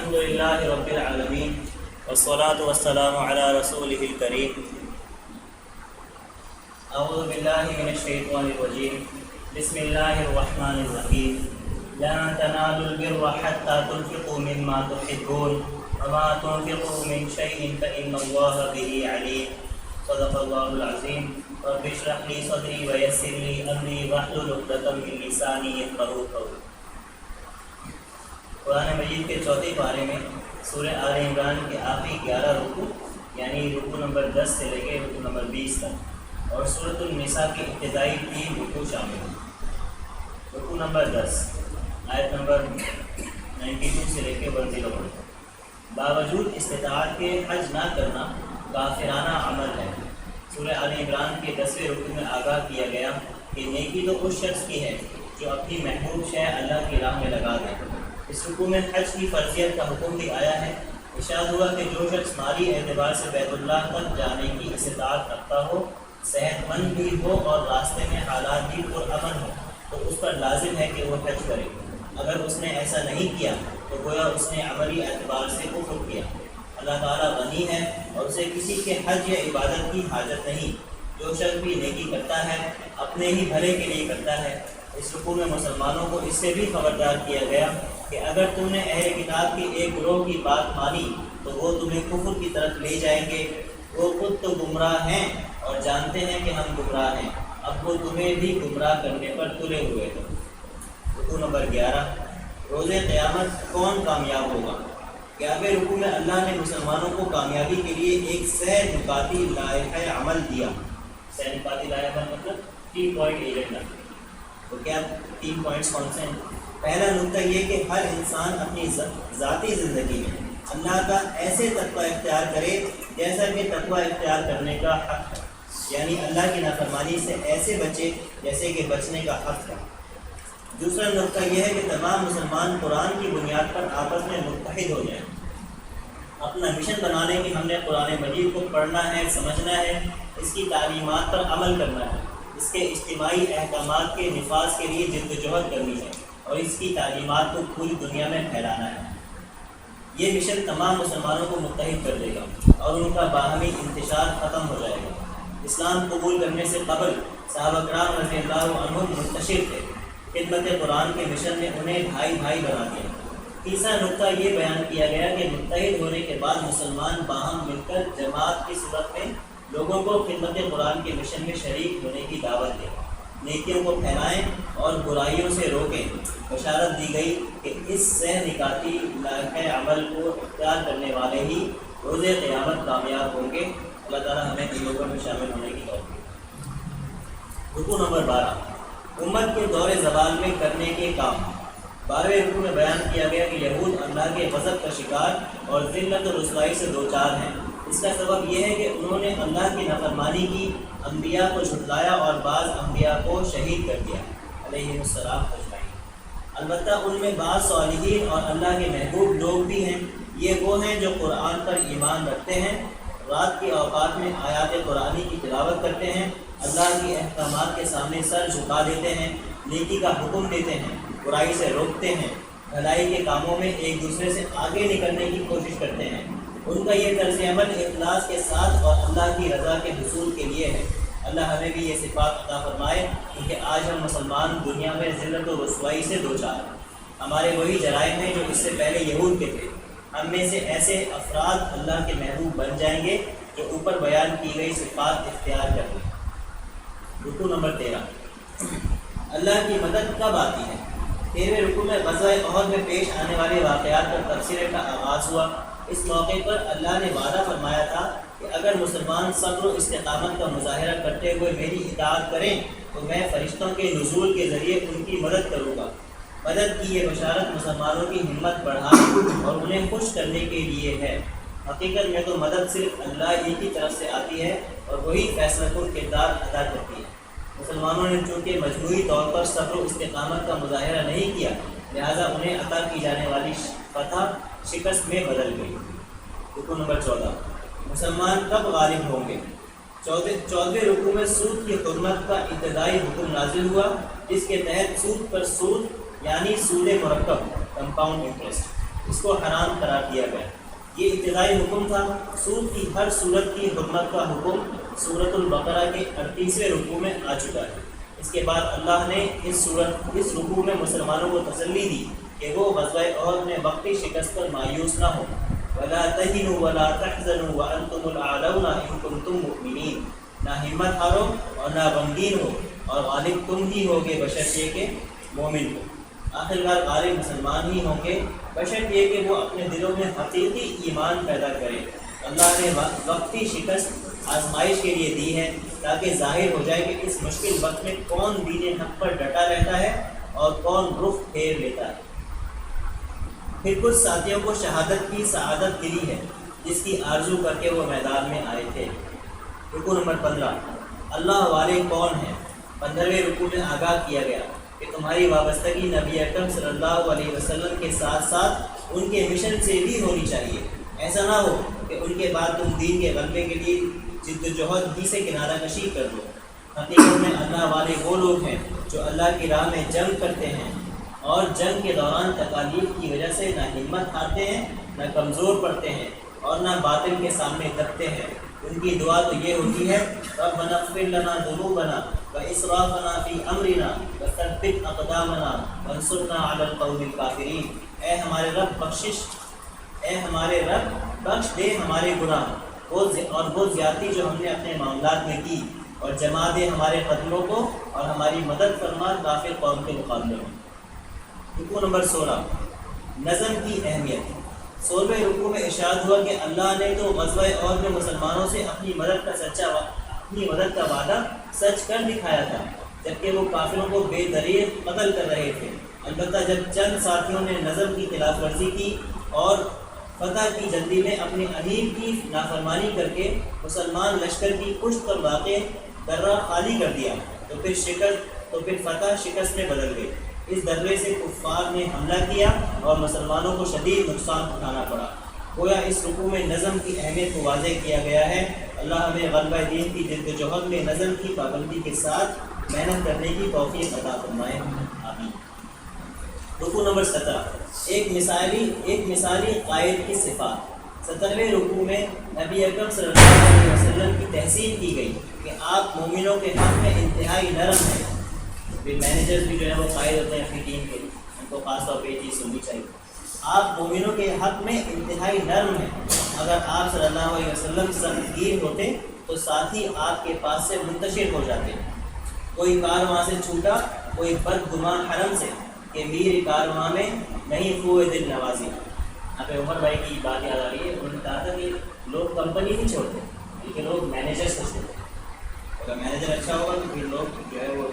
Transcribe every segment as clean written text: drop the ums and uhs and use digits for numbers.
الحمد لله رب العالمين والصلاة والسلام على رسوله الكريم. أعوذ بالله من الشيطان الرجيم. بسم الله الرحمن الرحيم. لن تنالوا البر حتى تنفقوا مما تحبون وما تنفقوا من شيء فإن الله به عليم. صدق الله العظيم. رب اشرح لي صدري ويسر لي أمري واحلل عقدة من لساني يفقهوا قولي. قرآن مجید کے چوتھے پارے میں سورہ آل عمران کے آخری 11 رکوع یعنی رکوع نمبر 10 سے لے کے رکوع نمبر 20 تک اور سورۃ النساء کی ابتدائی 3 رکوع شامل ہیں. رکوع نمبر 10 آیت نمبر 92 سے لے کے 101. باوجود استطاعت کے حج نہ کرنا کافرانہ عمل ہے. سورہ آل عمران کے 10ویں رکوع میں آگاہ کیا گیا کہ نیکی تو اس شخص کی ہے جو اپنی محبوب شے اللہ کی راہ میں لگا دے. اس رکوع میں حج کی فرضیت کا حکم بھی آیا ہے. ارشاد ہوا کہ جو شخص مالی اعتبار سے بیت اللہ تک جانے کی استطاعت رکھتا ہو، صحت مند بھی ہو اور راستے میں حالات بھی پرامن ہو تو اس پر لازم ہے کہ وہ حج کرے. اگر اس نے ایسا نہیں کیا تو گویا اس نے عملی اعتبار سے کفر کیا. اللہ تعالیٰ غنی ہے اور اسے کسی کے حج یا عبادت کی حاجت نہیں. جو شخص بھی نیکی کرتا ہے اپنے ہی بھلے کے لیے کرتا ہے. اس رکوع میں مسلمانوں کو اس سے بھی خبردار کیا گیا کہ اگر تم نے اہل کتاب کے ایک گروہ کی بات مانی تو وہ تمہیں کفر کی طرف لے جائیں گے. وہ خود تو گمراہ ہیں اور جانتے ہیں کہ ہم گمراہ ہیں، اب وہ تمہیں بھی گمراہ کرنے پر تلے ہوئے ہیں. رکوع نمبر 11 روز قیامت کون کامیاب ہوگا. 11ویں رکوع میں اللہ نے مسلمانوں کو کامیابی کے لیے ایک سہ نکاتی لائحہ عمل دیا. سہ نکاتی لائحہ عمل مطلب 3 پوائنٹ ایجنڈا. تو کیا 3 پوائنٹس کون سے ہیں؟ پہلا نقطہ یہ کہ ہر انسان اپنی ذاتی زندگی میں اللہ کا ایسے تقوی اختیار کرے جیسا کہ تقوی اختیار کرنے کا حق ہے، یعنی اللہ کی نافرمانی سے ایسے بچے جیسے کہ بچنے کا حق ہے. دوسرا نقطہ یہ ہے کہ تمام مسلمان قرآن کی بنیاد پر آپس میں متحد ہو جائیں. اپنا مشن بنا لیں کہ ہم نے قرآن مجید کو پڑھنا ہے، سمجھنا ہے، اس کی تعلیمات پر عمل کرنا ہے، اس کے اجتماعی احکامات کے نفاذ کے لیے جدوجہد کرنی ہے اور اس کی تعلیمات کو پوری دنیا میں پھیلانا ہے. یہ مشن تمام مسلمانوں کو متحد کر دے گا اور ان کا باہمی انتشار ختم ہو جائے گا. اسلام قبول کرنے سے قبل صحابہ کرام رضی اللہ عنہم منتشر تھے. خدمت قرآن کے مشن نے انہیں بھائی بھائی بنا دیا. تیسرا نقطہ یہ بیان کیا گیا کہ متحد ہونے کے بعد مسلمان باہم مل کر جماعت کی صورت میں لوگوں کو خدمت قرآن کے مشن میں شریک ہونے کی دعوت دیں، نیکیوں کو پھیلائیں اور برائیوں سے روکیں. بشارت دی گئی کہ اس سہ نکاتی لائحہ عمل کو اختیار کرنے والے ہی روز قیامت کامیاب ہوں گے. اللہ تعالیٰ ہمیں ان لوگوں میں شامل ہونے کی توفیق دے. رکوع نمبر 12 امت کے دور زوال میں کرنے کے کام. 12ویں رکوع میں بیان کیا گیا کہ یہود اللہ کے غضب کا شکار اور ذلت و رسوائی سے دوچار ہیں. اس کا سبب یہ ہے کہ انہوں نے اللہ کی نافرمانی کی، انبیاء کو جھٹلایا اور بعض انبیاء کو شہید کر دیا علیہ السلام اجمعین. البتہ ان میں بعض صالحین اور اللہ کے محبوب لوگ بھی ہیں. یہ وہ ہیں جو قرآن پر ایمان رکھتے ہیں، رات کے اوقات میں آیات قرآنی کی تلاوت کرتے ہیں، اللہ کی احکامات کے سامنے سر جھکا دیتے ہیں، نیکی کا حکم دیتے ہیں، برائی سے روکتے ہیں، بھلائی کے کاموں میں ایک دوسرے سے آگے نکلنے کی کوشش کرتے ہیں. ان کا یہ طرز عمل اخلاص کے ساتھ اور اللہ کی رضا کے حصول کے لیے ہے. اللہ ہمیں بھی یہ صفات عطا فرمائے کیونکہ آج ہم مسلمان دنیا میں ذلت و رسوائی سے دوچار ہیں. ہمارے وہی جرائم ہیں جو اس سے پہلے یہود کے تھے. ہم میں سے ایسے افراد اللہ کے محبوب بن جائیں گے جو اوپر بیان کی گئی صفات اختیار کر لیں. رکوع نمبر 13 اللہ کی مدد کب آتی ہے. 13ویں رکوع میں غزوہ احد میں پیش آنے والے واقعات پر تبصرے کا آغاز ہوا. اس موقع پر اللہ نے وعدہ فرمایا تھا کہ اگر مسلمان صبر و استقامت کا مظاہرہ کرتے ہوئے میری اطاعت کریں تو میں فرشتوں کے نزول کے ذریعے ان کی مدد کروں گا. مدد کی یہ بشارت مسلمانوں کی ہمت بڑھانے اور انہیں خوش کرنے کے لیے ہے. حقیقت میں تو مدد صرف اللہ ہی کی طرف سے آتی ہے اور وہی فیصلہ کن کردار ادا کرتی ہے. مسلمانوں نے چونکہ مجموعی طور پر صبر و استقامت کا مظاہرہ نہیں کیا لہذا انہیں عطا کی جانے والی فتح شکست میں بدل گئی. رکوع نمبر 14 مسلمان کب غالب ہوں گے. 14ویں رکوع میں سود کی حرمت کا ابتدائی حکم نازل ہوا جس کے تحت سود پر سود یعنی سود مرکب کمپاؤنڈ انٹرسٹ اس کو حرام قرار دیا گیا۔ یہ ابتدائی حکم تھا۔ سود کی ہر صورت کی حرمت کا حکم سورۃ البقرہ کے 38ویں رکوع میں آ چکا ہے۔ اس کے بعد اللہ نے اس رکوع میں مسلمانوں کو تسلی دی کہ وہ غزوہ احد میں وقتی شکست پر مایوس نہ ہوں۔ وَلَا تَهِنُوا وَلَا تَحْزَنُوا وَأَنْتُمُ الْأَعْلَوْنَ إِن كُنتُم مُؤْمِنِينَ، نہ ہمت ہارو اور نہ غمگین ہو، اور غالب تم ہی ہوگے بشرط یہ کہ مومن ہو۔ آخرکار غالب مسلمان ہی ہوں گے بشرط یہ کہ وہ اپنے دلوں میں حقیقی ایمان پیدا کریں۔ اللہ نے وقتی شکست آزمائش کے لیے دی ہے تاکہ ظاہر ہو جائے کہ اس مشکل وقت میں کون دین حق پر ڈٹا رہتا ہے اور کون رخ پھیر لیتا ہے۔ پھر کچھ ساتھیوں کو شہادت کی سعادت ملی ہے جس کی آرزو کر کے وہ میدان میں آئے تھے۔ رکوع نمبر 15، اللہ والے کون ہیں؟ 15ویں رکوع میں آگاہ کیا گیا کہ تمہاری وابستگی نبی اکرم صلی اللہ علیہ وسلم کے ساتھ ساتھ ان کے مشن سے بھی ہونی چاہیے۔ ایسا نہ ہو کہ ان کے بعد تم دین کے غلبے کے لیے جد و جہد ہی سے کنارہ کشی کر دو۔ حقیقت میں اللہ والے وہ لوگ ہیں جو اللہ کی راہ میں جنگ کرتے ہیں اور جنگ کے دوران تکالیف کی وجہ سے نہ ہمت ہارتے ہیں، نہ کمزور پڑتے ہیں اور نہ باطل کے سامنے دبتے ہیں۔ ان کی دعا تو یہ ہوتی ہے ربنا اغفر لنا ذنوبنا واسرافنا فی امرنا وثبت اقدامنا وانصرنا علی القوم الکافرین۔ اے ہمارے رب بخش دے ہمارے گناہ اور وہ زیادتی جو ہم نے اپنے معاملات میں کی، اور جما دے ہمارے قدموں کو اور ہماری مدد فرما کافر قوم کے مقابلے میں۔ رکوع نمبر 16، نظم کی اہمیت۔ 16ویں رکوع میں ارشاد ہوا کہ اللہ نے تو غزوہ احد میں مسلمانوں سے اپنی مدد کا وعدہ سچ کر دکھایا تھا، جبکہ وہ کافروں کو بے دریغ قتل کر رہے تھے۔ البتہ جب چند ساتھیوں نے نظم کی خلاف ورزی کی اور فتح کی جلدی میں اپنے امیر کی نافرمانی کر کے مسلمان لشکر کی پشت پر واقع درہ خالی کر دیا تو پھر فتح شکست میں بدل گئی۔ اس درے سے کفار نے حملہ کیا اور مسلمانوں کو شدید نقصان اٹھانا پڑا۔ گویا اس رکوع میں نظم کی اہمیت کو واضح کیا گیا ہے۔ اللہ ہمیں غلبہ دین کی جد و جہد میں نظم کی پابندی کے ساتھ محنت کرنے کی توفیق عطا فرمائے، آمین۔ رکوع نمبر 17، ایک مثالی قائد کی صفات۔ 17ویں رکوع میں نبی اکرم صلی اللہ علیہ وسلم کی تحسین کی گئی کہ آپ مومنوں کے حق میں انتہائی نرم ہیں۔ مینیجرز بھی جو ہے وہ قائد ہوتے ہیں اپنی ٹیم کے، ان کو خاص طور پہ یہ چیز سننی چاہیے۔ آپ مومنوں کے حق میں انتہائی نرم ہیں۔ اگر آپ صلی اللہ علیہ وسلم سختگیر ہوتے تو ساتھی آپ کے پاس سے منتشر ہو جاتے۔ کوئی کارواں سے چھوٹا، کوئی بدگمان حرم سے کہ میر کارواں میں نہیں خوئے دل نوازی۔ یہاں پہ عمر بھائی کی بات یاد آ رہی ہے، انہوں نے کہا تھا کہ لوگ کمپنی نہیں چھوڑتے بلکہ لوگ مینیجر سے چھوڑتے۔ اگر مینیجر اچھا ہوگا تو پھر لوگ جو ہے وہ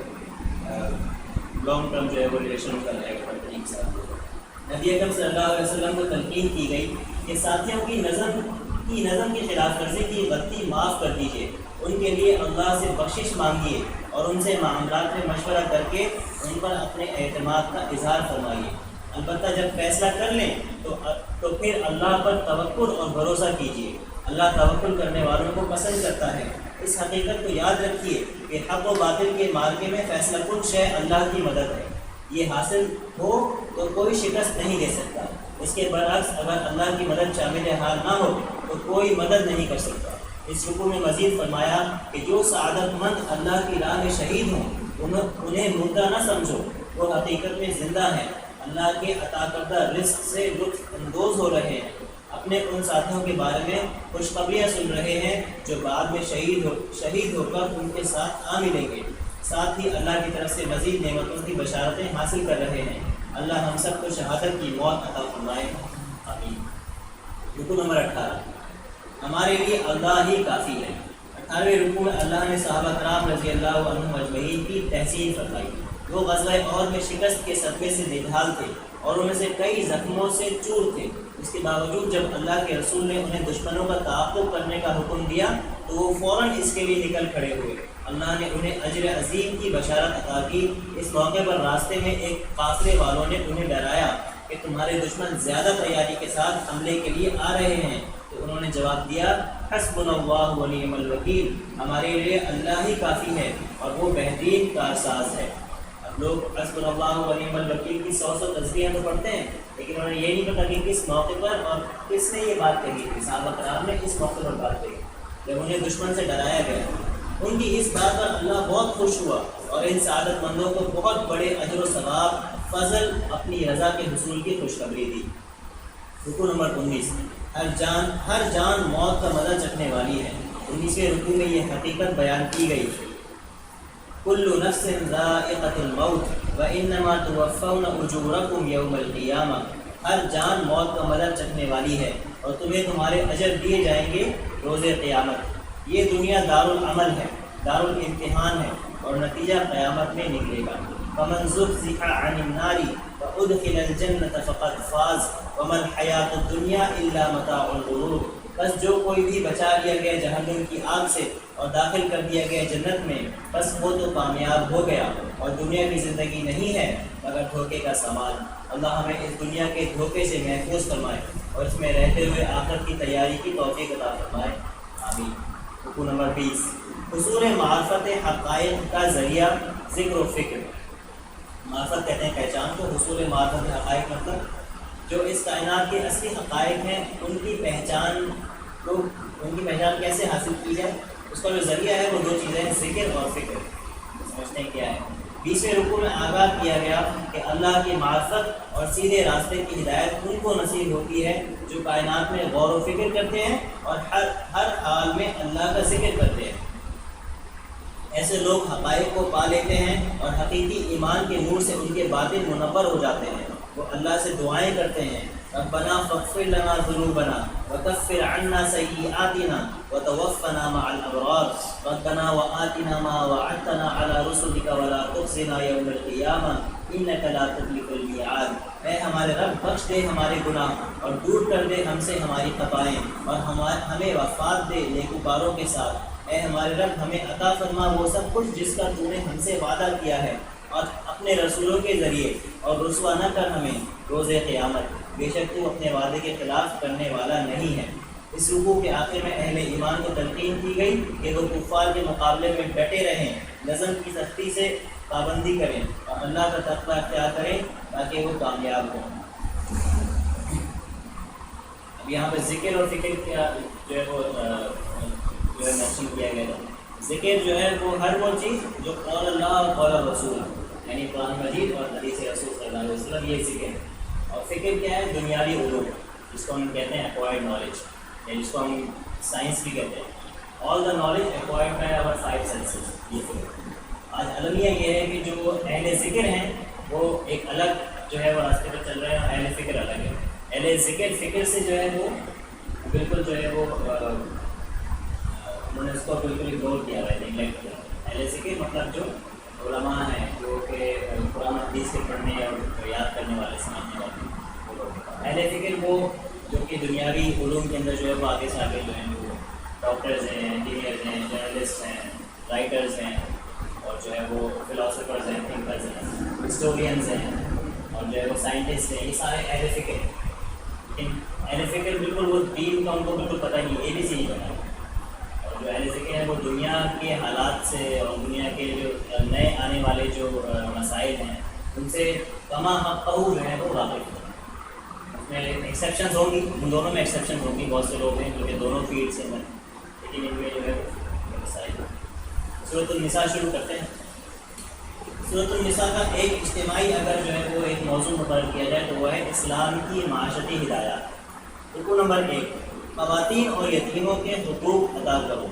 لانگ ٹرم جو ہے وہ ریلیشن کر رہے گا کمپنی کے ساتھ۔ نبی اکرم صلی اللہ علیہ وسلم کو تلقین کی گئی کہ ساتھیوں کی نظم کی خلاف ورزی کی غلطی معاف کر دیجیے، ان کے لیے اللہ سے بخشش مانگیے اور ان سے معاملات میں مشورہ کر کے ان پر اپنے اعتماد کا اظہار فرمائیے۔ البتہ جب فیصلہ کر لیں تو پھر اللہ پر توکل اور بھروسہ کیجیے۔ اللہ توکل کرنے والوں کو پسند کرتا ہے۔ اس حقیقت کو یاد رکھیے کہ حق و باطل کے معرکے میں فیصلہ کن شے اللہ کی مدد ہے۔ یہ حاصل ہو تو کوئی شکست نہیں دے سکتا، اس کے برعکس اگر اللہ کی مدد شامل حال نہ ہو تو کوئی مدد نہیں کر سکتا۔ اس رکوع میں مزید فرمایا کہ جو سعادت مند اللہ کی راہ میں شہید ہوں انہیں مردہ نہ سمجھو، وہ حقیقت میں زندہ ہیں، اللہ کے عطا کردہ رزق سے لطف اندوز ہو رہے ہیں، اپنے ان ساتھیوں کے بارے میں خوشخبریاں سن رہے ہیں جو بعد میں شہید ہو کر ان کے ساتھ آ ملیں گے، ساتھ ہی اللہ کی طرف سے مزید نعمتوں کی بشارتیں حاصل کر رہے ہیں۔ اللہ ہم سب کو شہادت کی موت عطا فرمائے، آمین۔ رکوع نمبر 18، ہمارے لیے اللہ ہی کافی ہے۔ 18ویں رکوع میں اللہ نے صحابہ کرام رضی اللہ عنہم اجمعین کی تحسین فرمائی۔ وہ غزوہ احد میں شکست کے صدمے سے نڈھال تھے اور ان میں سے کئی زخموں سے چور تھے۔ اس کے باوجود جب اللہ کے رسول نے انہیں دشمنوں کا تعاقب کرنے کا حکم دیا تو وہ فوراً اس کے لیے نکل کھڑے ہوئے۔ اللہ نے انہیں اجر عظیم کی بشارت عطا کی۔ اس موقع پر راستے میں ایک قافلے والوں نے انہیں ڈرایا کہ تمہارے دشمن زیادہ تیاری کے ساتھ حملے کے لیے آ رہے ہیں، تو انہوں نے جواب دیا حسبنا اللہ و نعم الوکیل، ہمارے لیے اللہ ہی کافی ہے اور وہ بہترین کارساز ہے۔ لوگ حسبنا اللہ و نعم الوکیل کی 100 تصریحیں تو پڑھتے ہیں، لیکن انہیں یہ نہیں پتا کہ کس موقع پر اور کس نے یہ بات کہی تھی۔ صحابہ کرام نے اس موقع پر بات کہی جب انہیں دشمن سے ڈرایا گیا، ان کی اس بات پر اللہ بہت خوش ہوا اور ان سعادت مندوں کو بہت بڑے اجر و ثواب، فضل، اپنی رضا کے حصول کی خوشخبری دی۔ رکوع نمبر 19، ہر جان موت کا مزہ چکھنے والی ہے۔ 19ویں رکوع میں یہ حقیقت بیان کی گئی، کل نفس ذائقۃ الموت وانما توفون اجورکم یوم القیامہ، ہر جان موت کا مزہ چکھنے والی ہے اور تمہیں تمہارے اجر دیے جائیں گے روز قیامت۔ یہ دنیا دارالعمل ہے، دارالامتحان ہے اور نتیجہ قیامت میں نکلے گا۔ فمن زحزح عن النار وادخل الجنة فقد فاز وما الحیاۃ الدنیا الا متاع الغرور، بس جو کوئی بھی بچا لیا گیا جہنم کی آگ سے اور داخل کر دیا گیا جنت میں، بس وہ تو کامیاب ہو گیا اور دنیا کی زندگی نہیں ہے مگر دھوکے کا سامان۔ اللہ ہمیں اس دنیا کے دھوکے سے محفوظ فرمائے اور اس میں رہتے ہوئے آخرت کی تیاری کی توفیق عطا فرمائے، آمین۔ رکوع نمبر 20، حصول معرفت حقائق کا ذریعہ ذکر و فکر۔ معرفت کہتے ہیں پہچان کو، حصول معرفت حقائق مطلب جو اس کائنات کے اصلی حقائق ہیں ان کی پہچان کیسے حاصل کی جائے، اس کا جو ذریعہ ہے وہ دو چیزیں ہیں، ذکر اور فکر۔ سمجھتے ہیں کیا ہے؟ 20ویں رکوع میں آگاہ کیا گیا کہ اللہ کی معرفت اور سیدھے راستے کی ہدایت ان کو نصیب ہوتی ہے جو کائنات میں غور و فکر کرتے ہیں اور ہر حال میں اللہ کا ذکر کرتے ہیں۔ ایسے لوگ حقائق کو پا لیتے ہیں اور حقیقی ایمان کے نور سے ان کے باطن منور ہو جاتے ہیں۔ وہ اللہ سے دعائیں کرتے ہیں، ربنا فاغفر لنا ذنوبنا وکفر عنا سیئاتنا وتوفنا مع الابرار ربنا وآتنا ما وعدتنا على رسلك ولا تخزنا یوم القیامہ انک لا تخلف المیعاد۔ اے ہمارے رب بخش دے ہمارے گناہ اور دور کر دے ہم سے ہماری خطائیں اور ہمیں وفات دے نیکوکاروں کے ساتھ۔ اے ہمارے رب ہمیں عطا فرما وہ سب کچھ جس کا تو نے ہم سے وعدہ کیا ہے اور اپنے رسولوں کے ذریعے، اور رسوا نہ کر ہمیں روز قیامت، بے شک تو اپنے وعدے کے خلاف کرنے والا نہیں ہے۔ اس رکوع کے آخر میں اہل ایمان کو تلقین کی گئی کہ وہ کفار کے مقابلے میں ڈٹے رہیں، نظم کی سختی سے پابندی کریں اور اللہ کا تقویٰ اختیار کریں تاکہ وہ کامیاب ہوں۔ اب یہاں پہ ذکر اور فکر کیا جو ہے وہ مینشن کیا گیا تھا۔ ذکر جو ہے وہ ہر وہ چیز جو قول اللہ اور قول رسول، یعنی قرآن مجید اور حدیث رسول صلی اللہ علیہ وسلم، یہ ذکر ہے۔ اور فکر کیا ہے؟ دنیاوی علوم، جس کو ہم کہتے ہیں ایکوائرڈ نالج، یا جس کو ہم سائنس بھی کہتے ہیں۔ All the knowledge acquired by our 5 senses, یہ فکر۔ آج المیہ یہ ہے کہ جو اہل ذکر ہیں وہ ایک الگ جو ہے وہ راستے پر چل رہے ہیں، اہل فکر الگ ہے۔ اہل ذکر فکر سے جو ہے وہ بالکل جو ہے وہ انہوں نے اس کو بالکل اگنور کیا ہے، نیگلیکٹ کیا۔ اہل ذکر مطلب جو علماء ہیں، جو کہ قرآن حدیث کے پڑھنے اور یاد کرنے والے، سمجھنے والے۔ اہل فکر وہ جو کہ دنیاوی علوم کے اندر جو ہے وہ آگے سے آگے جو ہیں وہ ڈاکٹرز ہیں، انجینئرز ہیں، جرنلسٹ ہیں، رائٹرز ہیں، اور جو ہے وہ فلاسفرز ہیں، تھنکرز ہیں، ہسٹورینز ہیں، اور جو ہے وہ سائنٹسٹ ہیں۔ یہ سارے اہل فکر ہیں۔ لیکن اہل فکر بالکل وہ دین کا ان کو بالکل پتہ نہیں، اے بی سی نہیں پتہ۔ اور جو اہل ذکر ہیں وہ دنیا کے حالات سے اور دنیا کے جو نئے آنے والے جو مسائل ہیں ان سے کما حقہ جو ہے وہ واقف ہیں۔ اس میں ایکسیپشنز ہوں گی، ان دونوں میں ایکسیپشنز ہوں گی، بہت سے لوگ ہیں جو کہ دونوں فیلڈ سے ہیں، لیکن ان میں جو ہے مسائل۔ سورۃ النساء شروع کرتے ہیں۔ سورۃ النساء کا ایک اجتماعی اگر جو ہے وہ ایک موضوع مقرر کیا جائے تو وہ ہے اسلام کی معاشرتی ہدایات۔ رکوع نمبر 1، خواتین اور یتیموں کے حقوق ادا کرو۔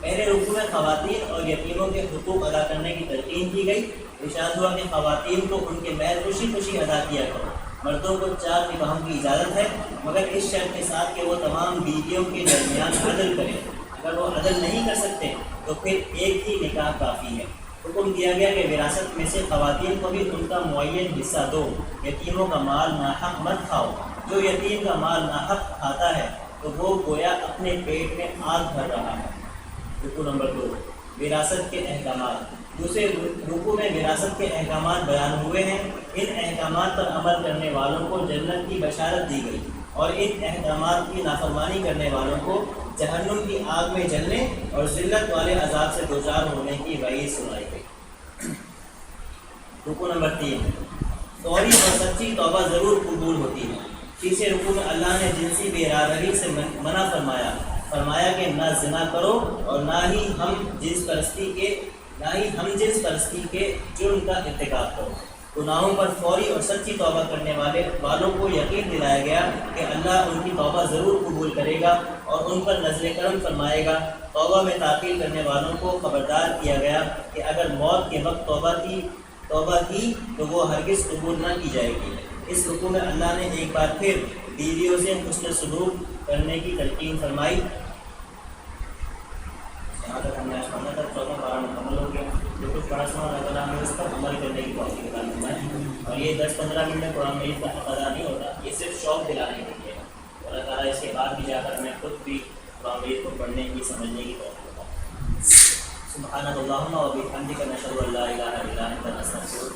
پہلے رکوع میں خواتین اور یتیموں کے حقوق ادا کرنے کی تلقین کی گئی۔ ارشاد ہوا کہ خواتین کو ان کے محل خوشی خوشی ادا کیا کرو۔ مردوں کو 4 نکاحوں کی اجازت ہے مگر اس شرط کے ساتھ کہ وہ تمام بیویوں کے درمیان عدل کریں۔ اگر وہ عدل نہیں کر سکتے تو پھر ایک ہی نکاح کافی ہے۔ حکم دیا گیا کہ وراثت میں سے خواتین کو بھی ان کا معین حصہ دو۔ یتیموں کا مال ناحق مت کھاؤ۔ جو یتیم کا مال ناحق کھاتا ہے تو وہ گویا اپنے پیٹ میں آگ بھر رہا ہے۔ رکوع نمبر 2، وراثت کے احکامات۔ دوسرے رکوع میں وراثت کے احکامات بیان ہوئے ہیں۔ ان احکامات پر عمل کرنے والوں کو جنت کی بشارت دی گئی اور ان احکامات کی نافرمانی کرنے والوں کو جہنم کی آگ میں جلنے اور ذلت والے عذاب سے دوچار ہونے کی وعید سنائی گئی۔ رکو نمبر 3، فوری اور سچی توبہ ضرور قبول ہوتی ہے۔ تیسرے رکو میں اللہ نے جنسی بے ارادگی سے منع فرمایا کہ نہ زنا کرو اور نہ ہی ہم جنس پرستی کے جرم کا ارتکاب کرو۔ گناہوں پر فوری اور سچی توبہ کرنے والوں کو یقین دلایا گیا کہ اللہ ان کی توبہ ضرور قبول کرے گا اور ان پر نزل کرم فرمائے گا۔ توبہ میں تاخیر کرنے والوں کو خبردار کیا گیا کہ اگر موت کے وقت توبہ کی تو وہ ہرگز قبول نہ کی جائے گی۔ اس رکوع میں اللہ نے ایک بار پھر بیویوں سے حسن سلوک کرنے کی تلقین فرمائی۔ یہاں تک ہم نے آج پڑھا تھا، 14 پارہ مکمل ہو گیا۔ جو کچھ پڑھا سنا اللہ تعالیٰ ہمیں اس پر عمل کرنے کی توفیق عطا فرمائے۔ اور یہ 10-15 منٹ میں قرآن مجید کا حق ادا نہیں ہوتا، یہ صرف شوق دلانے کے لیے ہے۔ اللہ تعالیٰ اس کے بعد بھی جا کر ہمیں خود بھی قرآن مجید کو پڑھنے کی، سمجھنے کی توفیق عطا فرمائے۔ سبحانک اللہم و بحمدک، نشہد ان لا الہ الا انت، نستغفرک